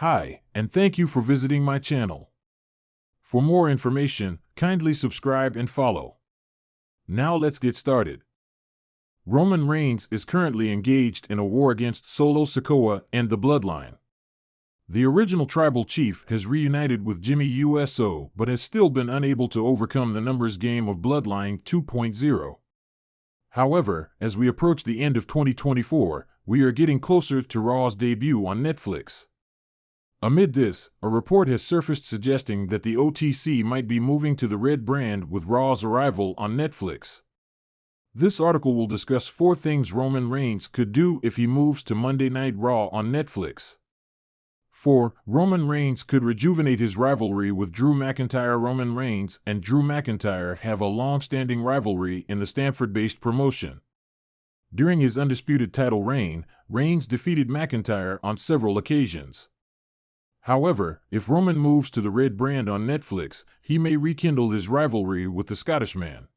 Hi, and thank you for visiting my channel. For more information, kindly subscribe and follow. Now let's get started. Roman Reigns is currently engaged in a war against Solo Sikoa and the Bloodline. The original tribal chief has reunited with Jimmy Uso but has still been unable to overcome the numbers game of Bloodline 2.0. However, as we approach the end of 2024, we are getting closer to Raw's debut on Netflix. Amid this, a report has surfaced suggesting that the OTC might be moving to the red brand with Raw's arrival on Netflix. This article will discuss 4 things Roman Reigns could do if he moves to Monday Night Raw on Netflix. 4. Roman Reigns could rejuvenate his rivalry with Drew McIntyre. Roman Reigns and Drew McIntyre have a long-standing rivalry in the Stamford-based promotion. During his undisputed title reign, Reigns defeated McIntyre on several occasions. However, if Roman moves to the red brand on Netflix, he may rekindle his rivalry with the Scottish man.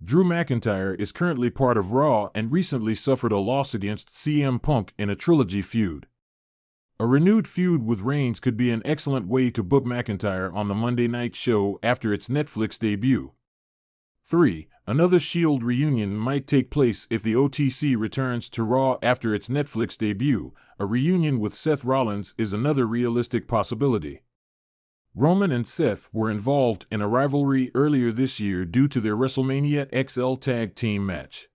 Drew McIntyre is currently part of Raw and recently suffered a loss against CM Punk in a trilogy feud. A renewed feud with Reigns could be an excellent way to book McIntyre on the Monday night show after its Netflix debut. 3. Another Shield reunion might take place if the OTC returns to Raw after its Netflix debut. A reunion with Seth Rollins is another realistic possibility. Roman and Seth were involved in a rivalry earlier this year due to their WrestleMania XL Tag Team match.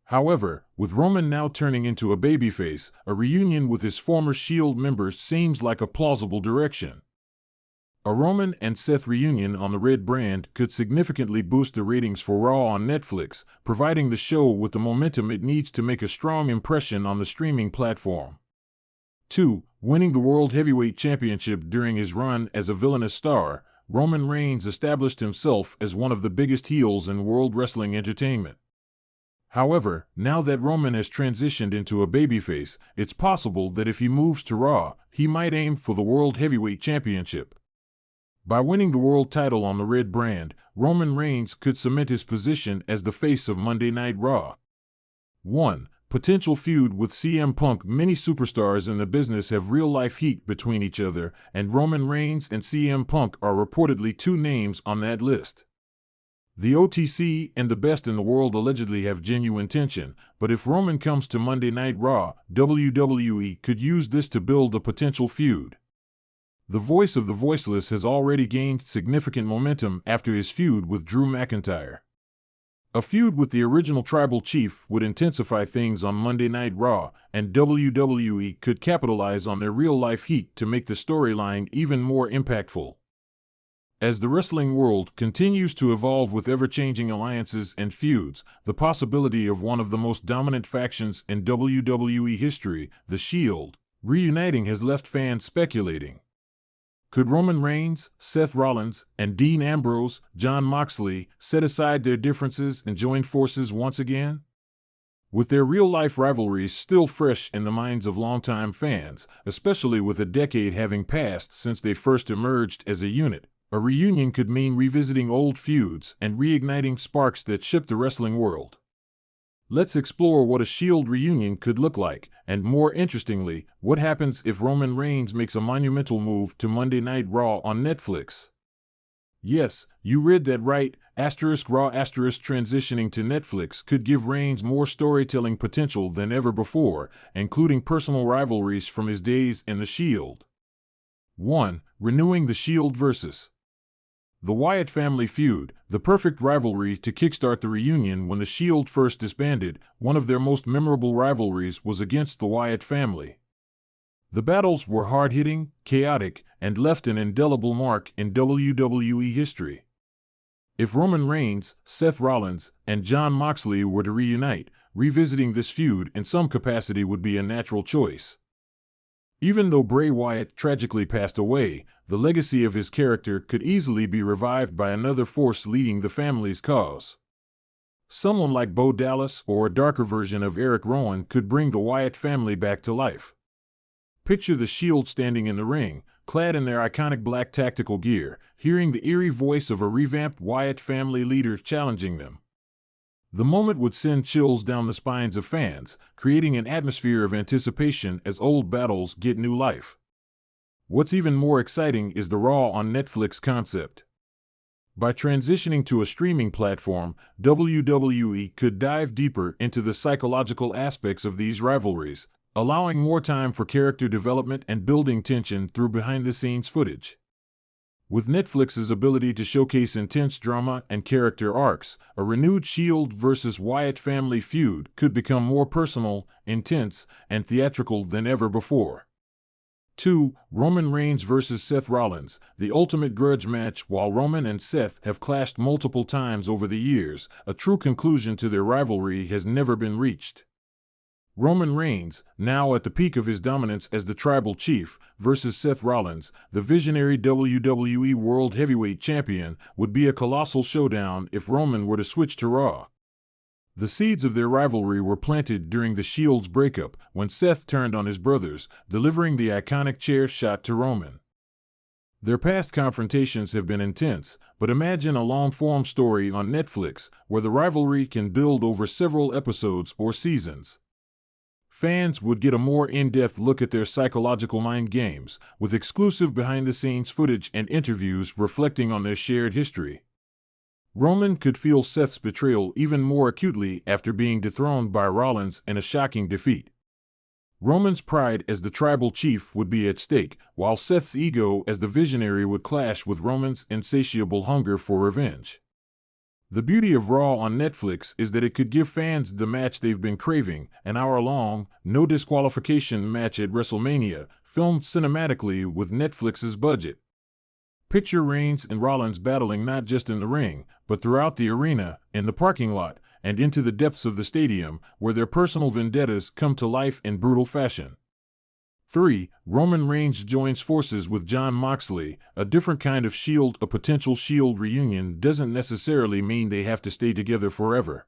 However, with Roman now turning into a babyface, a reunion with his former Shield members seems like a plausible direction. A Roman and Seth reunion on the red brand could significantly boost the ratings for Raw on Netflix, providing the show with the momentum it needs to make a strong impression on the streaming platform. 2. Winning the World Heavyweight Championship. During his run as a villainous star, Roman Reigns established himself as one of the biggest heels in world wrestling entertainment. However, now that Roman has transitioned into a babyface, it's possible that if he moves to Raw, he might aim for the World Heavyweight Championship. By winning the world title on the red brand, Roman Reigns could cement his position as the face of Monday Night Raw. 1. Potential feud with CM Punk. Many superstars in the business have real-life heat between each other, and Roman Reigns and CM Punk are reportedly 2 names on that list. The OTC and the best in the world allegedly have genuine tension, but if Roman comes to Monday Night Raw, WWE could use this to build a potential feud. The voice of the voiceless has already gained significant momentum after his feud with Drew McIntyre. A feud with the original tribal chief would intensify things on Monday Night Raw, and WWE could capitalize on their real-life heat to make the storyline even more impactful. As the wrestling world continues to evolve with ever-changing alliances and feuds, the possibility of one of the most dominant factions in WWE history, the Shield, reuniting has left fans speculating. Could Roman Reigns, Seth Rollins, and Dean Ambrose, Jon Moxley, set aside their differences and join forces once again? With their real-life rivalries still fresh in the minds of longtime fans, especially with a decade having passed since they first emerged as a unit, a reunion could mean revisiting old feuds and reigniting sparks that shook the wrestling world. Let's explore what a Shield reunion could look like, and more interestingly, what happens if Roman Reigns makes a monumental move to Monday Night Raw on Netflix. Yes, you read that right, *Raw* transitioning to Netflix could give Reigns more storytelling potential than ever before, including personal rivalries from his days in the Shield. 1. Renewing the Shield vs. The Wyatt family feud, the perfect rivalry to kickstart the reunion. When the Shield first disbanded, one of their most memorable rivalries was against the Wyatt family. The battles were hard-hitting, chaotic, and left an indelible mark in WWE history. If Roman Reigns, Seth Rollins, and Jon Moxley were to reunite, revisiting this feud in some capacity would be a natural choice. Even though Bray Wyatt tragically passed away, the legacy of his character could easily be revived by another force leading the family's cause. Someone like Bo Dallas or a darker version of Eric Rowan could bring the Wyatt family back to life. Picture the Shield standing in the ring, clad in their iconic black tactical gear, hearing the eerie voice of a revamped Wyatt family leader challenging them. The moment would send chills down the spines of fans, creating an atmosphere of anticipation as old battles get new life. What's even more exciting is the Raw on Netflix concept. By transitioning to a streaming platform, WWE could dive deeper into the psychological aspects of these rivalries, allowing more time for character development and building tension through behind-the-scenes footage. With Netflix's ability to showcase intense drama and character arcs, a renewed Shield versus Wyatt family feud could become more personal, intense, and theatrical than ever before. 2. Roman Reigns vs. Seth Rollins, the ultimate grudge match. While Roman and Seth have clashed multiple times over the years, a true conclusion to their rivalry has never been reached. Roman Reigns, now at the peak of his dominance as the Tribal Chief, versus Seth Rollins, the visionary WWE World Heavyweight Champion, would be a colossal showdown if Roman were to switch to Raw. The seeds of their rivalry were planted during the Shield's breakup, when Seth turned on his brothers, delivering the iconic chair shot to Roman. Their past confrontations have been intense, but imagine a long-form story on Netflix, where the rivalry can build over several episodes or seasons. Fans would get a more in-depth look at their psychological mind games, with exclusive behind-the-scenes footage and interviews reflecting on their shared history. Roman could feel Seth's betrayal even more acutely after being dethroned by Rollins in a shocking defeat. Roman's pride as the tribal chief would be at stake, while Seth's ego as the visionary would clash with Roman's insatiable hunger for revenge. The beauty of Raw on Netflix is that it could give fans the match they've been craving, an hour-long, no disqualification match at WrestleMania, filmed cinematically with Netflix's budget. Picture Reigns and Rollins battling not just in the ring, but throughout the arena, in the parking lot, and into the depths of the stadium, where their personal vendettas come to life in brutal fashion. 3. Roman Reigns joins forces with Jon Moxley, a different kind of Shield. A potential Shield reunion doesn't necessarily mean they have to stay together forever.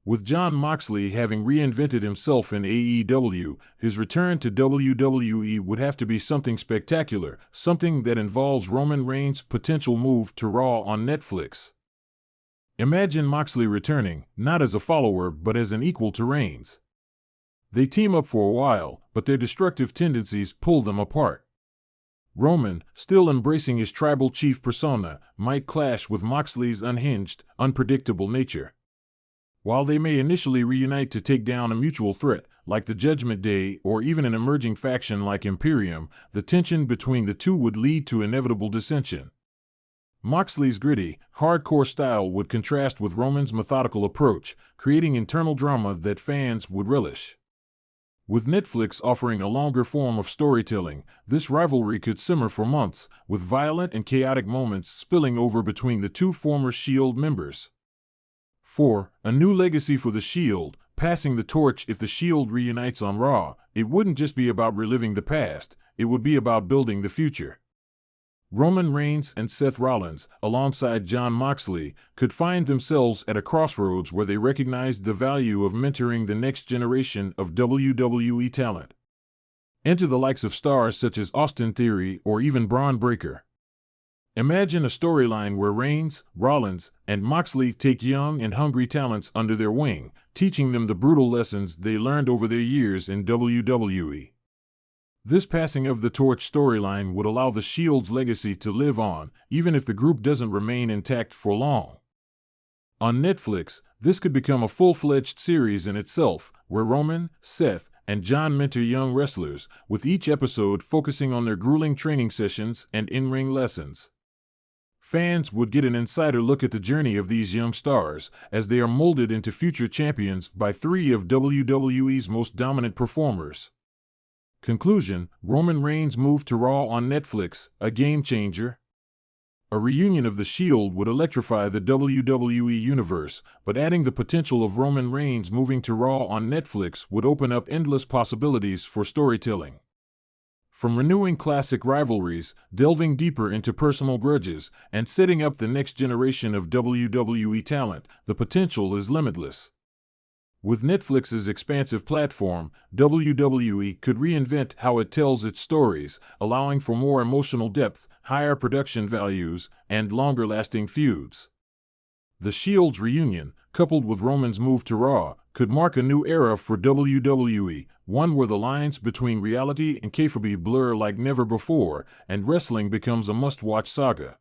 With Jon Moxley having reinvented himself in AEW, his return to WWE would have to be something spectacular, something that involves Roman Reigns' potential move to Raw on Netflix. Imagine Moxley returning, not as a follower but as an equal to Reigns. They team up for a while, but their destructive tendencies pull them apart. Roman, still embracing his tribal chief persona, might clash with Moxley's unhinged, unpredictable nature. While they may initially reunite to take down a mutual threat, like the Judgment Day or even an emerging faction like Imperium, the tension between the two would lead to inevitable dissension. Moxley's gritty, hardcore style would contrast with Roman's methodical approach, creating internal drama that fans would relish. With Netflix offering a longer form of storytelling, this rivalry could simmer for months, with violent and chaotic moments spilling over between the two former Shield members. 4. A new legacy for the Shield, passing the torch. If the Shield reunites on Raw, it wouldn't just be about reliving the past, it would be about building the future. Roman Reigns and Seth Rollins, alongside Jon Moxley, could find themselves at a crossroads where they recognized the value of mentoring the next generation of WWE talent. Enter the likes of stars such as Austin Theory or even Braun Breaker. Imagine a storyline where Reigns, Rollins, and Moxley take young and hungry talents under their wing, teaching them the brutal lessons they learned over their years in WWE. This passing of the torch storyline would allow the Shield's legacy to live on, even if the group doesn't remain intact for long. On Netflix, this could become a full-fledged series in itself, where Roman, Seth, and Jon mentor young wrestlers, with each episode focusing on their grueling training sessions and in-ring lessons. Fans would get an insider look at the journey of these young stars, as they are molded into future champions by three of WWE's most dominant performers. Conclusion: Roman Reigns' move to Raw on Netflix, a game changer. A reunion of the Shield would electrify the WWE universe, but adding the potential of Roman Reigns moving to Raw on Netflix would open up endless possibilities for storytelling. From renewing classic rivalries, delving deeper into personal grudges, and setting up the next generation of WWE talent, the potential is limitless. With Netflix's expansive platform, WWE could reinvent how it tells its stories, allowing for more emotional depth, higher production values, and longer-lasting feuds. The Shield's reunion, coupled with Roman's move to Raw, could mark a new era for WWE, one where the lines between reality and kayfabe blur like never before, and wrestling becomes a must-watch saga.